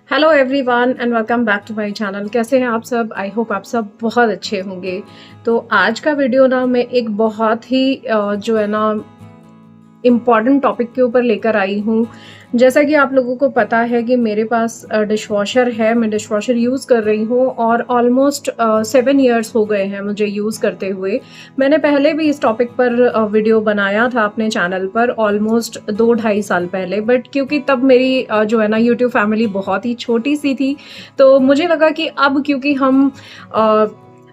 Hello everyone and welcome back to my channel. कैसे हैं आप सब? आई होप आप सब बहुत अच्छे होंगे। तो आज का वीडियो ना मैं एक बहुत ही जो है ना इम्पॉर्टेंट टॉपिक के ऊपर लेकर आई हूँ। जैसा कि आप लोगों को पता है कि मेरे पास डिशवॉशर है, मैं डिशवॉशर यूज़ कर रही हूँ और ऑलमोस्ट 7 इयर्स हो गए हैं मुझे यूज़ करते हुए। मैंने पहले भी इस टॉपिक पर वीडियो बनाया था अपने चैनल पर ऑलमोस्ट 2-2.5 साल पहले, बट क्योंकि तब मेरी जो है ना यूट्यूब फैमिली बहुत ही छोटी सी थी, तो मुझे लगा कि अब क्योंकि हम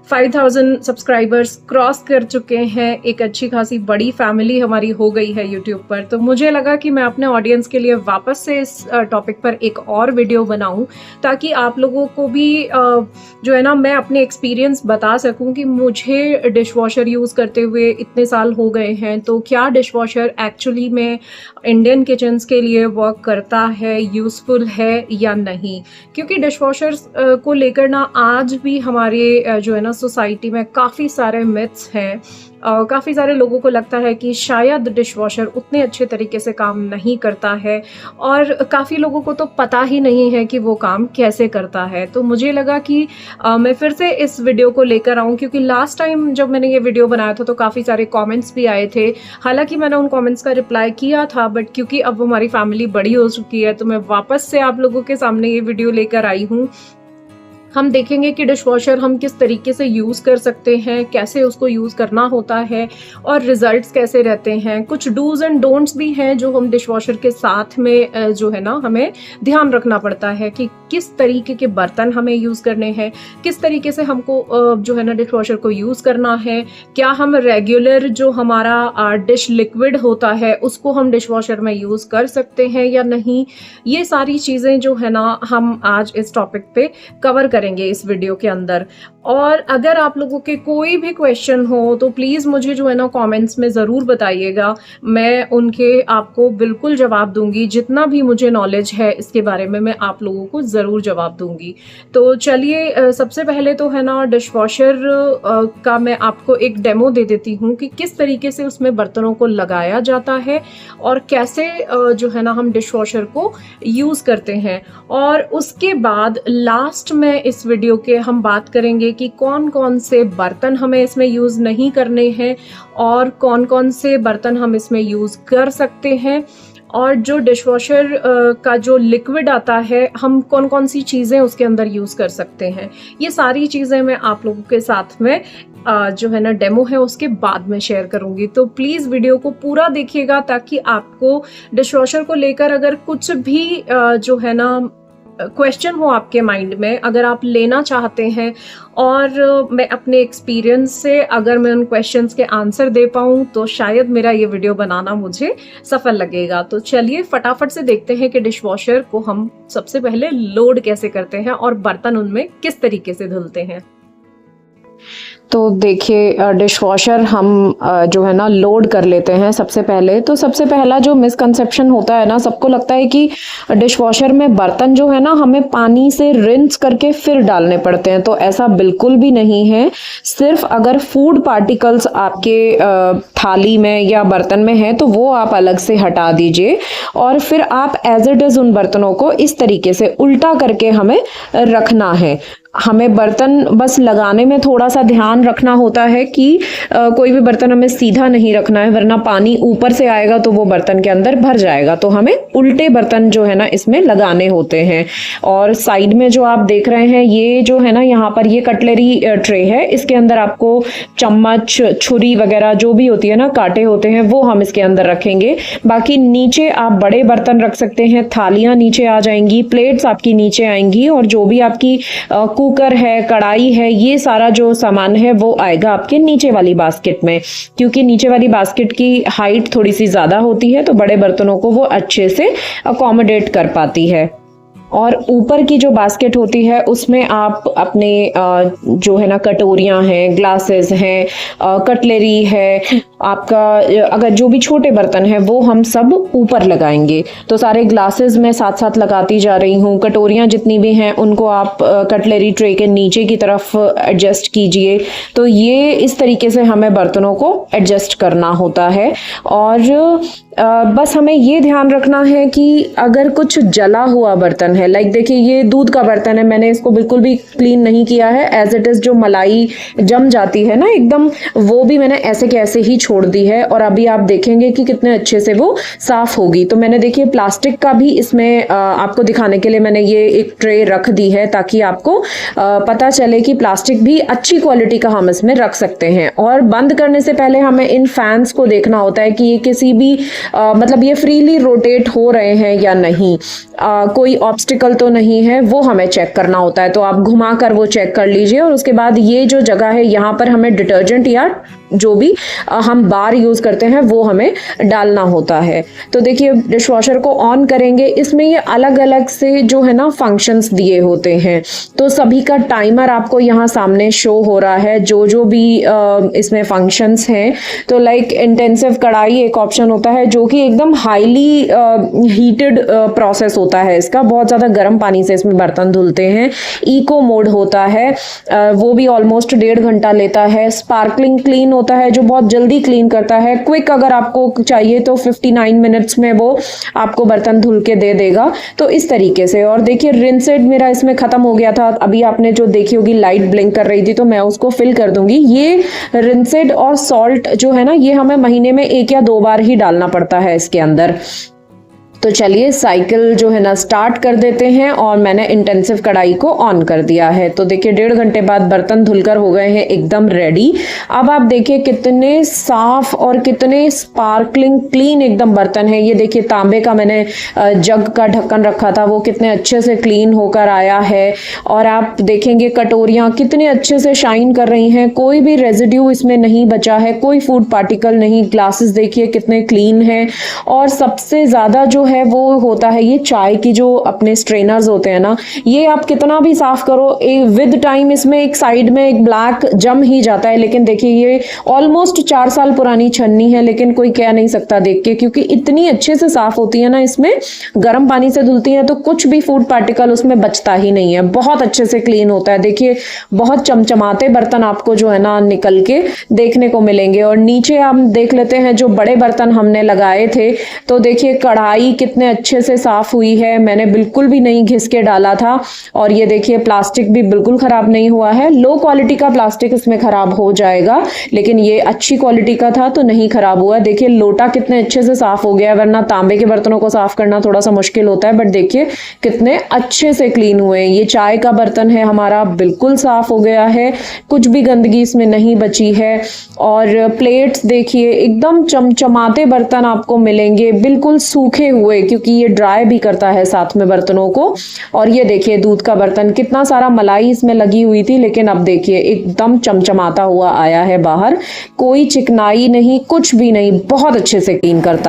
5000 सब्सक्राइबर्स क्रॉस कर चुके हैं, एक अच्छी खासी बड़ी फैमिली हमारी हो गई है यूट्यूब पर, तो मुझे लगा कि मैं अपने ऑडियंस के लिए वापस से इस टॉपिक पर एक और वीडियो बनाऊं, ताकि आप लोगों को भी जो है ना मैं अपने एक्सपीरियंस बता सकूं कि मुझे डिशवॉशर यूज़ करते हुए इतने साल हो गए हैं, तो क्या डिशवॉशर एक्चुअली में इंडियन किचन्स के लिए वर्क करता है, यूज़फुल है या नहीं। क्योंकि डिशवॉशर्स को लेकर ना आज भी हमारे जो है ना सोसाइटी में काफ़ी सारे मिथ्स हैं। काफ़ी सारे लोगों को लगता है कि शायद डिशवॉशर उतने अच्छे तरीके से काम नहीं करता है, और काफ़ी लोगों को तो पता ही नहीं है कि वो काम कैसे करता है। तो मुझे लगा कि मैं फिर से इस वीडियो को लेकर आऊँ, क्योंकि लास्ट टाइम जब मैंने ये वीडियो बनाया था तो काफ़ी सारे कमेंट्स भी आए थे। हालांकि मैंने उन कमेंट्स का रिप्लाई किया था, बट क्योंकि अब हमारी फैमिली बड़ी हो चुकी है तो मैं वापस से आप लोगों के सामने ये वीडियो लेकर आई हूँ। हम देखेंगे कि डिशवॉशर हम किस तरीके से यूज़ कर सकते हैं, कैसे उसको यूज़ करना होता है और रिजल्ट्स कैसे रहते हैं। कुछ डूज एंड डोंट्स भी हैं जो हम डिशवॉशर के साथ में जो है ना हमें ध्यान रखना पड़ता है कि किस तरीके के बर्तन हमें यूज़ करने हैं, किस तरीके से हमको जो है ना डिशवॉशर को यूज़ करना है। क्या हम रेगुलर जो हमारा डिश लिक्विड होता है उसको हम डिशवॉशर में यूज़ कर सकते हैं या नहीं। ये सारी चीज़ें जो है ना हम आज इस टॉपिक पे कवर करेंगे इस वीडियो के अंदर। और अगर आप लोगों के कोई भी क्वेश्चन हो तो प्लीज़ मुझे जो है ना कमेंट्स में ज़रूर बताइएगा, मैं उनके आपको बिल्कुल जवाब दूंगी। जितना भी मुझे नॉलेज है इसके बारे में मैं आप लोगों को ज़रूर जवाब दूंगी। तो चलिए सबसे पहले तो है ना डिशवॉशर का मैं आपको एक डेमो दे देती हूँ कि किस तरीके से उसमें बर्तनों को लगाया जाता है और कैसे जो है ना हम डिशवॉशर को यूज़ करते हैं। और उसके बाद लास्ट में इस वीडियो के हम बात करेंगे कि कौन कौन से बर्तन हमें इसमें यूज़ नहीं करने हैं और कौन कौन से बर्तन हम इसमें यूज़ कर सकते हैं, और जो डिशवॉशर का जो लिक्विड आता है हम कौन कौन सी चीज़ें उसके अंदर यूज़ कर सकते हैं। ये सारी चीज़ें मैं आप लोगों के साथ में जो है ना डेमो है उसके बाद में शेयर करूंगी। तो प्लीज़ वीडियो को पूरा देखिएगा, ताकि आपको डिशवॉशर को लेकर अगर कुछ भी जो है ना क्वेश्चन हो आपके माइंड में, अगर आप लेना चाहते हैं, और मैं अपने एक्सपीरियंस से अगर मैं उन क्वेश्चंस के आंसर दे पाऊँ तो शायद मेरा ये वीडियो बनाना मुझे सफल लगेगा। तो चलिए फटाफट से देखते हैं कि डिशवॉशर को हम सबसे पहले लोड कैसे करते हैं और बर्तन उनमें किस तरीके से धुलते हैं। तो देखिए डिशवॉशर हम जो है ना लोड कर लेते हैं सबसे पहले। तो सबसे पहला जो मिसकंसेप्शन होता है ना, सबको लगता है कि डिशवॉशर में बर्तन जो है ना हमें पानी से रिंस करके फिर डालने पड़ते हैं। तो ऐसा बिल्कुल भी नहीं है। सिर्फ अगर फूड पार्टिकल्स आपके थाली में या बर्तन में है तो वो आप अलग से हटा दीजिए, और फिर आप एज इट इज उन बर्तनों को इस तरीके से उल्टा करके हमें रखना है। हमें बर्तन बस लगाने में थोड़ा सा ध्यान रखना होता है कि कोई भी बर्तन हमें सीधा नहीं रखना है, वरना पानी ऊपर से आएगा तो वो बर्तन के अंदर भर जाएगा। तो हमें उल्टे बर्तन जो है ना इसमें लगाने होते हैं। और साइड में जो आप देख रहे हैं ये जो है ना यहाँ पर ये कटलरी ट्रे है, इसके अंदर आपको चम्मच, छुरी वगैरह जो भी होती है ना, कांटे होते हैं, वो हम इसके अंदर रखेंगे। बाकी नीचे आप बड़े बर्तन रख सकते हैं, थालियां नीचे आ जाएंगी, प्लेट्स आपकी नीचे आएंगी, और जो भी आपकी कुकर है, कढ़ाई है, ये सारा जो सामान है वो आएगा आपके नीचे वाली बास्केट में। क्योंकि नीचे वाली बास्केट की हाइट थोड़ी सी ज्यादा होती है तो बड़े बर्तनों को वो अच्छे से अकोमोडेट कर पाती है। और ऊपर की जो बास्केट होती है उसमें आप अपने जो है ना कटोरियां हैं, ग्लासेस हैं, कटलरी है, आपका अगर जो भी छोटे बर्तन है वो हम सब ऊपर लगाएंगे। तो सारे ग्लासेस में साथ साथ लगाती जा रही हूँ। कटोरियां जितनी भी हैं उनको आप कटलरी ट्रे के नीचे की तरफ एडजस्ट कीजिए। तो ये इस तरीके से हमें बर्तनों को एडजस्ट करना होता है। और बस हमें ये ध्यान रखना है कि अगर कुछ जला हुआ बर्तन है, लाइक देखिए ये दूध का बर्तन है, मैंने इसको बिल्कुल भी क्लीन नहीं किया है, एज इट इज जो मलाई जम जाती है ना एकदम, वो भी मैंने ऐसे के ऐसे ही छोड़ दी है और अभी आप देखेंगे कि कितने अच्छे से वो साफ होगी। तो मैंने देखिए प्लास्टिक का भी इसमें आपको दिखाने के लिए मैंने ये एक ट्रे रख दी है, ताकि आपको पता चले कि प्लास्टिक भी अच्छी क्वालिटी का हम इसमें रख सकते हैं। और बंद करने से पहले हमें इन फैंस को देखना होता है कि ये किसी भी मतलब ये फ्रीली रोटेट हो रहे हैं या नहीं, कोई ऑब्स्टिकल तो नहीं है, वो हमें चेक करना होता है। तो आप घुमा कर वो चेक कर लीजिए। और उसके बाद ये जो जगह है यहाँ पर हमें डिटर्जेंट या जो भी हम बार यूज करते हैं वो हमें डालना होता है। तो देखिए डिशवॉशर को ऑन करेंगे, इसमें ये अलग अलग से जो है ना फंक्शंस दिए होते हैं, तो सभी का टाइमर आपको यहाँ सामने शो हो रहा है, जो जो भी इसमें फंक्शंस हैं। तो लाइक इंटेंसिव कढ़ाई एक ऑप्शन होता है, जो कि एकदम हाईली हीटेड प्रोसेस होता है इसका, बहुत ज़्यादा गर्म पानी से इसमें बर्तन धुलते हैं। इको मोड होता है, वो भी ऑलमोस्ट 1.5 घंटा लेता है। स्पार्कलिंग क्लीन होता है, जो बहुत जल्दी क्लीन करता है। क्विक अगर आपको चाहिए तो 59 मिनट्स में वो आपको बर्तन धुल के दे देगा। तो इस तरीके से। और देखिए रिंसेड मेरा इसमें खत्म हो गया था, अभी आपने जो देखी होगी लाइट ब्लिंक कर रही थी, तो मैं उसको फिल कर दूंगी। ये रिंसेड और सॉल्ट जो है ना, ये हमें महीने में 1 या 2 बार ही डालना पड़ता है इसके अंदर। तो चलिए साइकिल जो है ना स्टार्ट कर देते हैं, और मैंने इंटेंसिव कढ़ाई को ऑन कर दिया है। तो देखिए 1.5 घंटे बाद बर्तन धुलकर हो गए हैं एकदम रेडी। अब आप देखिए कितने साफ और कितने स्पार्कलिंग क्लीन एकदम बर्तन है। ये देखिए तांबे का मैंने जग का ढक्कन रखा था, वो कितने अच्छे से क्लीन होकर आया है। और आप देखेंगे कटोरियाँ कितने अच्छे से शाइन कर रही हैं, कोई भी रेजिड्यू इसमें नहीं बचा है, कोई फूड पार्टिकल नहीं। ग्लासेस देखिए कितने क्लीन हैं। और सबसे ज़्यादा जो है वो होता है ये चाय की जो अपने स्ट्रेनर्स होते हैं ना, ये आप कितना भी साफ करो विद टाइम इसमें एक साइड में एक ब्लैक जम ही जाता है। लेकिन देखिए ये ऑलमोस्ट 4 साल पुरानी छन्नी है, लेकिन कोई कह नहीं सकता देख के, क्योंकि इतनी अच्छे से साफ होती है ना, इसमें गर्म पानी से धुलती है तो कुछ भी फूड पार्टिकल उसमें बचता ही नहीं है, बहुत अच्छे से क्लीन होता है। देखिए बहुत चमचमाते बर्तन आपको जो है ना निकल के देखने को मिलेंगे। और नीचे हम देख लेते हैं जो बड़े बर्तन हमने लगाए थे, तो देखिए कढ़ाई कितने अच्छे से साफ हुई है, मैंने बिल्कुल भी नहीं घिस के डाला था। और ये देखिए प्लास्टिक भी बिल्कुल खराब नहीं हुआ है। लो क्वालिटी का प्लास्टिक इसमें खराब हो जाएगा, लेकिन ये अच्छी क्वालिटी का था तो नहीं खराब हुआ। देखिए लोटा कितने अच्छे से साफ हो गया, वरना तांबे के बर्तनों को साफ करना थोड़ा सा मुश्किल होता है, बट देखिए कितने अच्छे से क्लीन हुए। ये चाय का बर्तन है हमारा, बिल्कुल साफ हो गया है, कुछ भी गंदगी इसमें नहीं बची है। और प्लेट्स देखिए एकदम चमचमाते बर्तन आपको मिलेंगे, बिल्कुल सूखे हुए, क्योंकि ये ड्राई भी करता है साथ में बर्तनों को। और ये देखिए दूध का बर्तन, कितना सारा मलाई इसमें लगी हुई थी, लेकिन अब देखिए एकदम चमचमाता हुआ आया है बाहर, कोई चिकनाई नहीं, कुछ भी नहीं, बहुत अच्छे से क्लीन करता।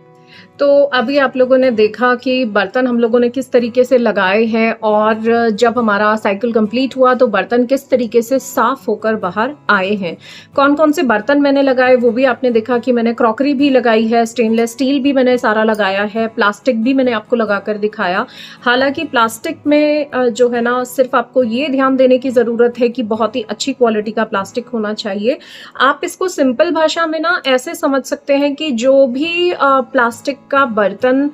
तो अभी आप लोगों ने देखा कि बर्तन हम लोगों ने किस तरीके से लगाए हैं, और जब हमारा साइकिल कंप्लीट हुआ तो बर्तन किस तरीके से साफ होकर बाहर आए हैं। कौन कौन से बर्तन मैंने लगाए वो भी आपने देखा कि मैंने क्रॉकरी भी लगाई है, स्टेनलेस स्टील भी मैंने सारा लगाया है, प्लास्टिक भी मैंने आपको लगाकर दिखाया। हालांकि प्लास्टिक में जो है ना सिर्फ आपको ये ध्यान देने की ज़रूरत है कि बहुत ही अच्छी क्वालिटी का प्लास्टिक होना चाहिए। आप इसको सिंपल भाषा में ना ऐसे समझ सकते हैं कि जो भी प्लास्टिक का बर्तन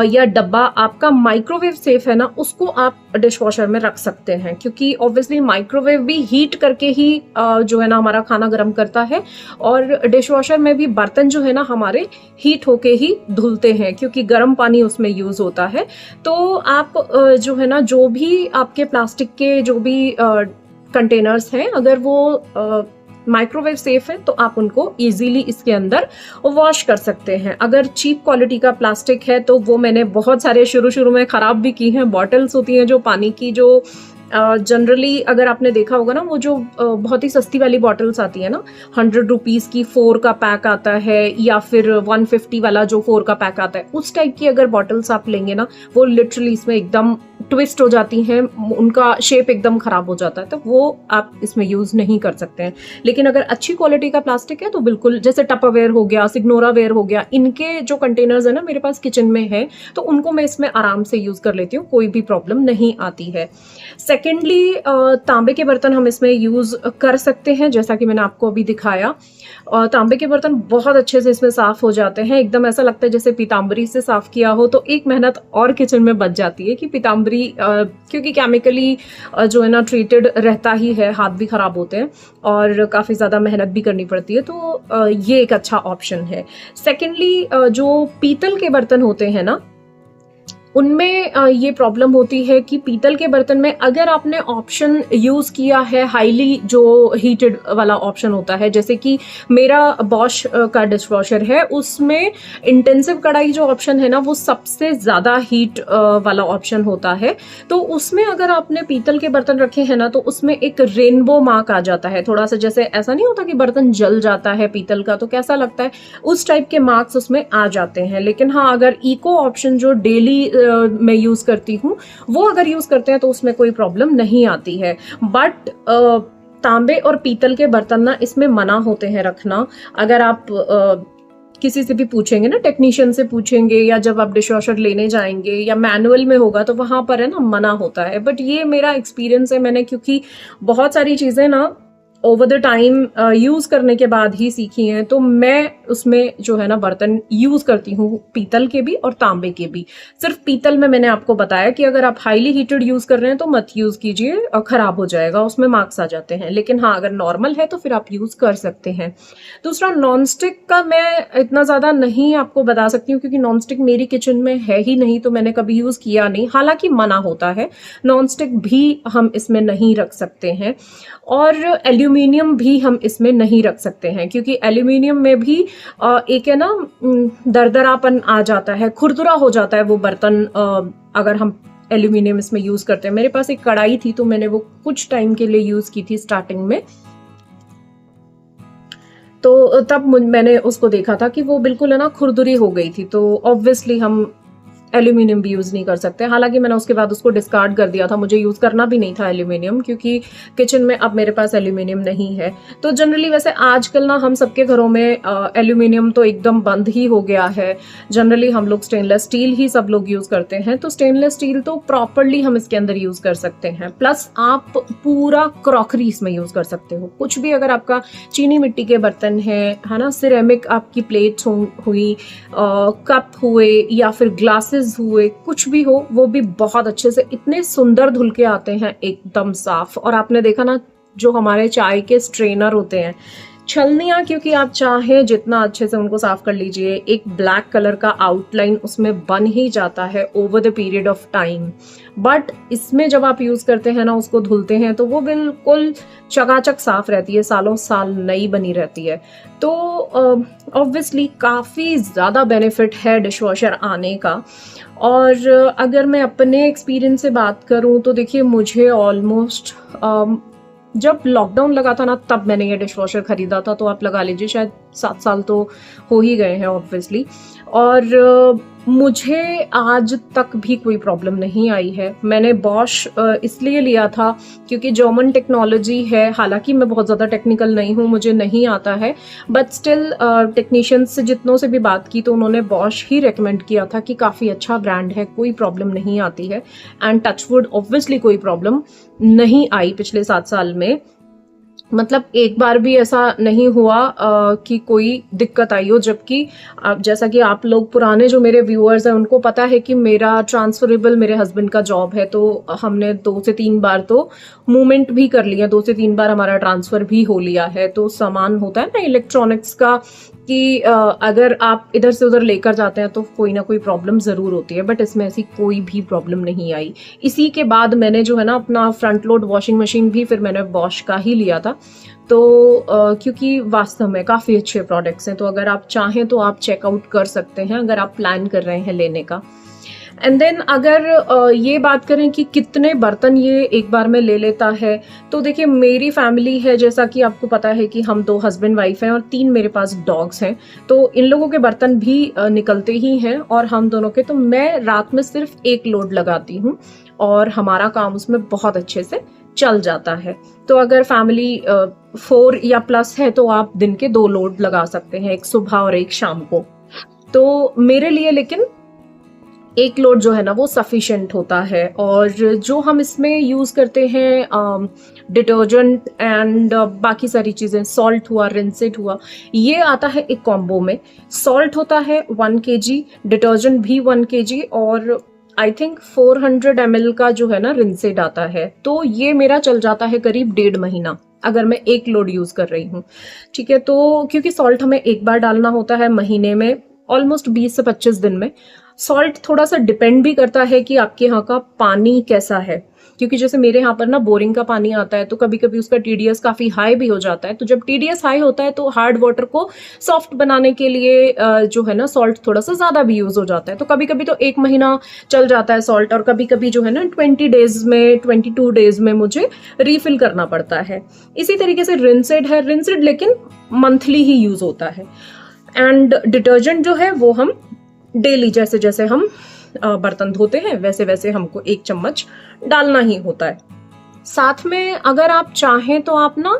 या डब्बा आपका माइक्रोवेव सेफ है ना, उसको आप डिशवॉशर में रख सकते हैं, क्योंकि ऑब्वियसली माइक्रोवेव भी हीट करके ही जो है ना हमारा खाना गर्म करता है, और डिशवॉशर में भी बर्तन जो है ना हमारे हीट होके ही धुलते हैं, क्योंकि गर्म पानी उसमें यूज होता है। तो आप जो है ना जो भी आपके प्लास्टिक के जो भी कंटेनर्स हैं, अगर वो माइक्रोवेव सेफ है तो आप उनको इजीली इसके अंदर वॉश कर सकते हैं। अगर चीप क्वालिटी का प्लास्टिक है तो वो मैंने बहुत सारे शुरू में खराब भी की हैं। बॉटल्स होती हैं जो पानी की, जो जनरली अगर आपने देखा होगा ना, वो जो बहुत ही सस्ती वाली बॉटल्स आती है ना, 100 रुपीज़ की 4 का पैक आता है, या फिर 150 वाला जो 4 का पैक आता है, उस टाइप की अगर बॉटल्स आप लेंगे ना, वो लिटरली इसमें एकदम ट्विस्ट हो जाती हैं, उनका शेप एकदम खराब हो जाता है, तो वो आप इसमें यूज़ नहीं कर सकते हैं। लेकिन अगर अच्छी क्वालिटी का प्लास्टिक है तो बिल्कुल, जैसे टपरवेयर हो गया, सिग्नोरावेयर हो गया, इनके जो कंटेनर्स है ना मेरे पास किचन में है, तो उनको मैं इसमें आराम से यूज़ कर लेती हूँ, कोई भी प्रॉब्लम नहीं आती है। सेकेंडली, तांबे के बर्तन हम इसमें यूज़ कर सकते हैं, जैसा कि मैंने आपको अभी दिखाया। तांबे के बर्तन बहुत अच्छे से इसमें साफ़ हो जाते हैं, एकदम ऐसा लगता है जैसे पीताम्बरी से साफ़ किया हो। तो एक मेहनत और किचन में बच जाती है कि पीताम्बरी, क्योंकि केमिकली जो है ना ट्रीटेड रहता ही है, हाथ भी ख़राब होते हैं और काफ़ी ज़्यादा मेहनत भी करनी पड़ती है, तो ये एक अच्छा ऑप्शन है। सेकेंडली, जो पीतल के बर्तन होते हैं ना, उनमें ये प्रॉब्लम होती है कि पीतल के बर्तन में अगर आपने ऑप्शन यूज़ किया है हाईली जो हीटेड वाला ऑप्शन होता है, जैसे कि मेरा बॉश का डिशवॉशर है, उसमें इंटेंसिव कढ़ाई जो ऑप्शन है ना वो सबसे ज़्यादा हीट वाला ऑप्शन होता है। तो उसमें अगर आपने पीतल के बर्तन रखे हैं ना, तो उसमें एक रेनबो मार्क आ जाता है, थोड़ा सा जैसे ऐसा नहीं होता कि बर्तन जल जाता है पीतल का तो कैसा लगता है, उस टाइप के मार्क्स उसमें आ जाते हैं। लेकिन हाँ, अगर इको ऑप्शन जो डेली मैं यूज़ करती हूँ, वो अगर यूज़ करते हैं तो उसमें कोई प्रॉब्लम नहीं आती है। बट तांबे और पीतल के बर्तन ना इसमें मना होते हैं रखना। अगर आप किसी से भी पूछेंगे ना, टेक्नीशियन से पूछेंगे या जब आप डिशवॉशर लेने जाएंगे या मैनुअल में होगा तो वहाँ पर है ना मना होता है। बट ये मेरा एक्सपीरियंस है, मैंने क्योंकि बहुत सारी चीज़ें ना ओवर द टाइम यूज़ करने के बाद ही सीखी हैं, तो मैं उसमें जो है ना बर्तन यूज़ करती हूँ, पीतल के भी और तांबे के भी। सिर्फ पीतल में मैंने आपको बताया कि अगर आप हाईली हीटेड यूज़ कर रहे हैं तो मत यूज़ कीजिए, ख़राब हो जाएगा, उसमें मार्क्स आ जाते हैं। लेकिन हाँ, अगर नॉर्मल है तो फिर आप यूज़ कर सकते हैं। दूसरा, नॉन स्टिक का मैं इतना ज़्यादा नहीं आपको बता सकती हूँ, क्योंकि नॉन स्टिक मेरी किचन में है ही नहीं, तो मैंने कभी यूज़ किया नहीं। हालांकि मना होता है, नॉन स्टिक भी हम इसमें नहीं रख सकते हैं, और एल्यूमिनियम भी हम इसमें नहीं रख सकते हैं, क्योंकि एल्यूमिनियम में भी एक है ना दरदरापन आ जाता है, खुरदुरा हो जाता है वो बर्तन अगर हम एल्यूमिनियम इसमें यूज़ करते हैं। मेरे पास एक कढ़ाई थी तो मैंने वो कुछ टाइम के लिए यूज़ की थी स्टार्टिंग में, तो तब मैंने उसको देखा था कि वो बिल्कुल है ना खुरदुरी हो गई थी, तो ऑब्वियसली हम एल्यूमिनियम भी यूज़ नहीं कर सकते। हालांकि मैंने उसके बाद उसको डिस्कार्ड कर दिया था, मुझे यूज़ करना भी नहीं था एल्यूमिनियम, क्योंकि किचन में अब मेरे पास एल्यूमिनियम नहीं है। तो जनरली वैसे आजकल ना हम सबके घरों में एल्यूमिनियम तो एकदम बंद ही हो गया है। जनरली हम लोग स्टेनलेस स्टील ही सब लोग यूज़ करते हैं, तो स्टेनलेस स्टील तो प्रॉपरली हम इसके अंदर यूज़ कर सकते हैं। प्लस आप पूरा क्रॉकरी इसमें यूज़ कर सकते हो, कुछ भी, अगर आपका चीनी मिट्टी के बर्तन है ना, सिरेमिक आपकी प्लेट्स हुई, कप हुए या फिर ग्लासेस हुए, कुछ भी हो, वो भी बहुत अच्छे से इतने सुंदर धुल के आते हैं, एकदम साफ। और आपने देखा ना, जो हमारे चाय के स्ट्रेनर होते हैं, छलनियाँ, क्योंकि आप चाहें जितना अच्छे से उनको साफ कर लीजिए, एक ब्लैक कलर का आउटलाइन उसमें बन ही जाता है over the period of time. But इसमें जब आप यूज़ करते हैं ना, उसको धुलते हैं, तो वो बिल्कुल चकाचक साफ रहती है, सालों साल नई बनी रहती है। तो ऑब्वियसली काफ़ी ज़्यादा बेनिफिट है डिशवॉशर आने का। और अगर मैं अपने एक्सपीरियंस से बात करूं तो देखिए, मुझे ऑलमोस्ट जब लॉकडाउन लगा था ना, तब मैंने ये डिशवॉशर ख़रीदा था, तो आप लगा लीजिए शायद 7 साल तो हो ही गए हैं ऑब्वियसली। और मुझे आज तक भी कोई प्रॉब्लम नहीं आई है। मैंने बॉश इसलिए लिया था क्योंकि जर्मन टेक्नोलॉजी है। हालांकि मैं बहुत ज़्यादा टेक्निकल नहीं हूँ, मुझे नहीं आता है, बट स्टिल टेक्नीशियंस से जितनों से भी बात की तो उन्होंने बॉश ही रेकमेंड किया था कि काफ़ी अच्छा ब्रांड है, कोई प्रॉब्लम नहीं आती है। एंड टचवुड ऑब्वियसली कोई प्रॉब्लम नहीं आई पिछले 7 साल में। मतलब एक बार भी ऐसा नहीं हुआ कि कोई दिक्कत आई हो। जबकि जैसा कि आप लोग पुराने जो मेरे व्यूअर्स हैं उनको पता है कि मेरा ट्रांसफरेबल मेरे हस्बैंड का जॉब है, तो हमने 2 से 3 बार तो मूवमेंट भी कर लिया, 2 से 3 बार हमारा ट्रांसफ़र भी हो लिया है। तो सामान होता है ना इलेक्ट्रॉनिक्स का कि अगर आप इधर से उधर लेकर जाते हैं तो कोई ना कोई प्रॉब्लम ज़रूर होती है, बट इसमें ऐसी कोई भी प्रॉब्लम नहीं आई। इसी के बाद मैंने जो है ना अपना फ्रंट लोड वॉशिंग मशीन भी फिर मैंने बॉश का ही लिया था। तो क्योंकि वास्तव में काफ़ी अच्छे प्रोडक्ट्स हैं, तो अगर आप चाहें तो आप चेकआउट कर सकते हैं अगर आप प्लान कर रहे हैं लेने का। एंड देन अगर ये बात करें कि कितने बर्तन ये एक बार में ले लेता है, तो देखिए मेरी फैमिली है, जैसा कि आपको पता है कि हम 2 हस्बैंड वाइफ हैं और 3 मेरे पास डॉग्स हैं, तो इन लोगों के बर्तन भी निकलते ही हैं और हम दोनों के। तो मैं रात में सिर्फ 1 लोड लगाती हूँ और हमारा काम उसमें बहुत अच्छे से चल जाता है। तो अगर फैमिली 4 या प्लस है तो आप दिन के 2 लोड लगा सकते हैं, एक सुबह और एक शाम को। तो मेरे लिए लेकिन एक लोड जो है ना वो सफिशिएंट होता है। और जो हम इसमें यूज़ करते हैं डिटर्जेंट एंड बाकी सारी चीज़ें, सॉल्ट हुआ, रिंसिड हुआ, ये आता है एक कॉम्बो में। सॉल्ट होता है 1 kg, डिटर्जेंट भी 1 kg, और आई थिंक 400 ml का जो है ना रिंसिड आता है। तो ये मेरा चल जाता है करीब 1.5 महीना अगर मैं एक लोड यूज़ कर रही हूँ। ठीक है, तो क्योंकि सॉल्ट हमें एक बार डालना होता है महीने में, ऑलमोस्ट 20 से 25 दिन में। सॉल्ट थोड़ा सा डिपेंड भी करता है कि आपके यहाँ का पानी कैसा है, क्योंकि जैसे मेरे यहाँ पर ना बोरिंग का पानी आता है तो कभी कभी उसका TDS काफ़ी हाई भी हो जाता है। तो जब TDS हाई होता है तो हार्ड वाटर को सॉफ्ट बनाने के लिए जो है ना सॉल्ट थोड़ा सा ज़्यादा भी यूज़ हो जाता है। तो कभी कभी तो 1 महीना चल जाता है सॉल्ट, और कभी कभी जो है ना 20 डेज में, 22 डेज में मुझे रीफिल करना पड़ता है। इसी तरीके से रिंसिड है, रिंसिड लेकिन मंथली ही यूज़ होता है। एंड डिटर्जेंट जो है वो हम डेली, जैसे जैसे हम बर्तन धोते हैं वैसे वैसे हमको 1 चम्मच डालना ही होता है। साथ में अगर आप चाहें तो आप ना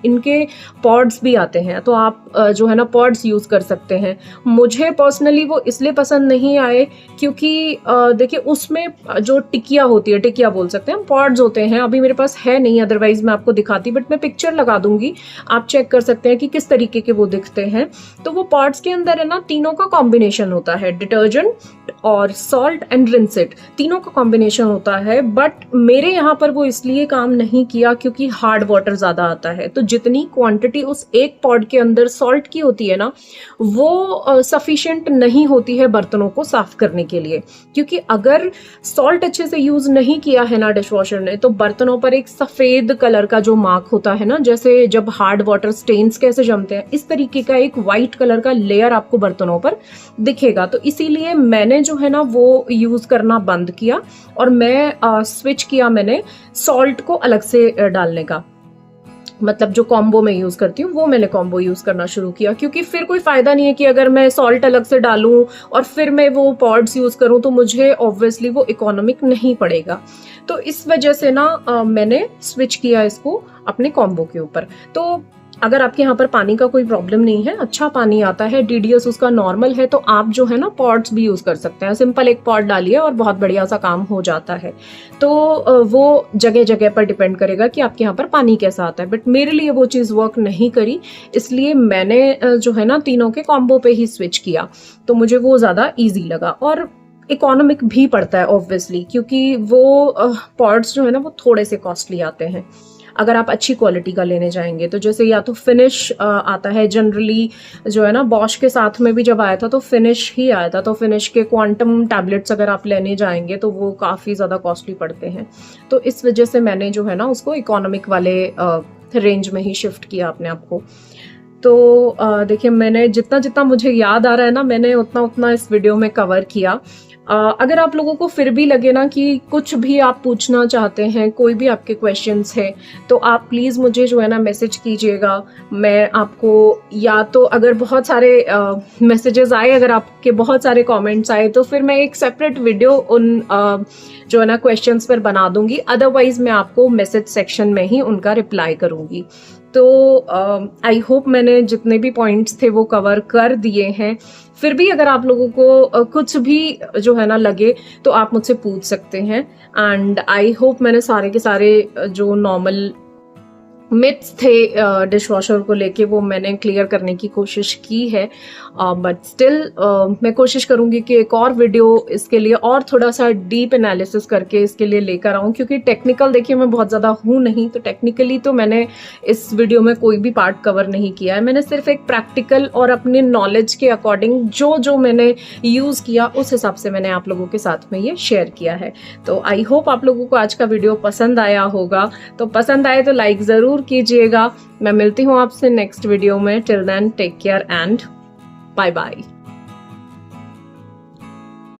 इनके पॉड्स भी आते हैं, तो आप जो है ना पॉड्स यूज़ कर सकते हैं। मुझे पर्सनली वो इसलिए पसंद नहीं आए क्योंकि देखिए उसमें जो टिकिया होती है, टिकिया बोल सकते हैं, पॉड्स होते हैं। अभी मेरे पास है नहीं, अदरवाइज मैं आपको दिखाती, बट मैं पिक्चर लगा दूंगी, आप चेक कर सकते हैं कि किस तरीके के वो दिखते हैं। तो वो पॉड्स के अंदर है ना तीनों का कॉम्बिनेशन होता है, डिटर्जेंट और सॉल्ट एंड रिंसिड, तीनों का कॉम्बिनेशन होता है। बट मेरे यहाँ पर वो इसलिए काम नहीं किया क्योंकि हार्ड वाटर ज़्यादा आता है। तो जितनी क्वांटिटी उस एक पॉड के अंदर सॉल्ट की होती है ना, वो सफिशिएंट नहीं होती है बर्तनों को साफ करने के लिए। क्योंकि अगर सॉल्ट अच्छे से यूज़ नहीं किया है ना डिशवॉशर ने, तो बर्तनों पर एक सफ़ेद कलर का जो मार्क होता है ना, जैसे जब हार्ड वाटर स्टेन्स कैसे जमते हैं, इस तरीके का एक वाइट कलर का लेयर आपको बर्तनों पर दिखेगा। तो इसीलिए मैंने जो है ना वो यूज़ करना बंद किया, और मैं स्विच किया मैंने सॉल्ट को अलग से डालने का। मतलब जो कॉम्बो में यूज़ करती हूँ वो मैंने कॉम्बो यूज़ करना शुरू किया, क्योंकि फिर कोई फ़ायदा नहीं है कि अगर मैं सॉल्ट अलग से डालूँ और फिर मैं वो पॉड्स यूज़ करूँ, तो मुझे ऑब्वियसली वो इकोनॉमिक नहीं पड़ेगा। तो इस वजह से ना मैंने स्विच किया इसको अपने कॉम्बो के ऊपर। तो अगर आपके यहाँ पर पानी का कोई प्रॉब्लम नहीं है, अच्छा पानी आता है, DDS उसका नॉर्मल है, तो आप जो है ना पॉट्स भी यूज़ कर सकते हैं। सिंपल एक पॉट डालिए और बहुत बढ़िया सा काम हो जाता है। तो वो जगह जगह पर डिपेंड करेगा कि आपके यहाँ पर पानी कैसा आता है। बट मेरे लिए वो चीज़ वर्क नहीं करी, इसलिए मैंने जो है ना तीनों के कॉम्बो पे ही स्विच किया। तो मुझे वो ज़्यादा ईजी लगा और इकोनॉमिक भी पड़ता है ऑब्वियसली, क्योंकि वो पॉट्स जो है ना वो थोड़े से कॉस्टली आते हैं अगर आप अच्छी क्वालिटी का लेने जाएंगे। तो जैसे या तो फिनिश आता है जनरली, जो है ना बॉश के साथ में भी जब आया था तो फिनिश ही आया था। तो फिनिश के क्वांटम टैबलेट्स अगर आप लेने जाएंगे तो वो काफ़ी ज़्यादा कॉस्टली पड़ते हैं। तो इस वजह से मैंने जो है ना उसको इकोनॉमिक वाले रेंज में ही शिफ्ट किया अपने आप को। तो देखिए मैंने जितना जितना मुझे याद आ रहा है ना, मैंने उतना उतना इस वीडियो में कवर किया। अगर आप लोगों को फिर भी लगे ना कि कुछ भी आप पूछना चाहते हैं, कोई भी आपके क्वेश्चंस है, तो आप प्लीज़ मुझे जो है ना मैसेज कीजिएगा। मैं आपको, या तो अगर बहुत सारे मैसेजेस आए, अगर आपके बहुत सारे कमेंट्स आए, तो फिर मैं एक सेपरेट वीडियो उन जो है ना क्वेश्चंस पर बना दूंगी। अदरवाइज मैं आपको मैसेज सेक्शन में ही उनका रिप्लाई करूंगी। तो आई होप मैंने जितने भी पॉइंट्स थे वो कवर कर दिए हैं। फिर भी अगर आप लोगों को कुछ भी जो है ना लगे तो आप मुझसे पूछ सकते हैं। एंड आई होप मैंने सारे के सारे जो नॉर्मल मिथ्स थे डिशवॉशर को लेके वो मैंने क्लियर करने की कोशिश की है। बट स्टिल मैं कोशिश करूँगी कि एक और वीडियो इसके लिए और थोड़ा सा डीप एनालिसिस करके इसके लिए लेकर आऊँ, क्योंकि टेक्निकल देखिए मैं बहुत ज़्यादा हूँ नहीं, तो टेक्निकली तो मैंने इस वीडियो में कोई भी पार्ट कवर नहीं किया है। मैंने सिर्फ एक प्रैक्टिकल और अपने नॉलेज के अकॉर्डिंग जो मैंने यूज़ किया उस हिसाब से मैंने आप लोगों के साथ में ये शेयर किया है। तो आई होप आप लोगों को आज का वीडियो पसंद आया होगा। तो पसंद आए तो लाइक ज़रूर कीजिएगा। मैं मिलती हूँ आपसे नेक्स्ट वीडियो में। Till then take care and bye bye.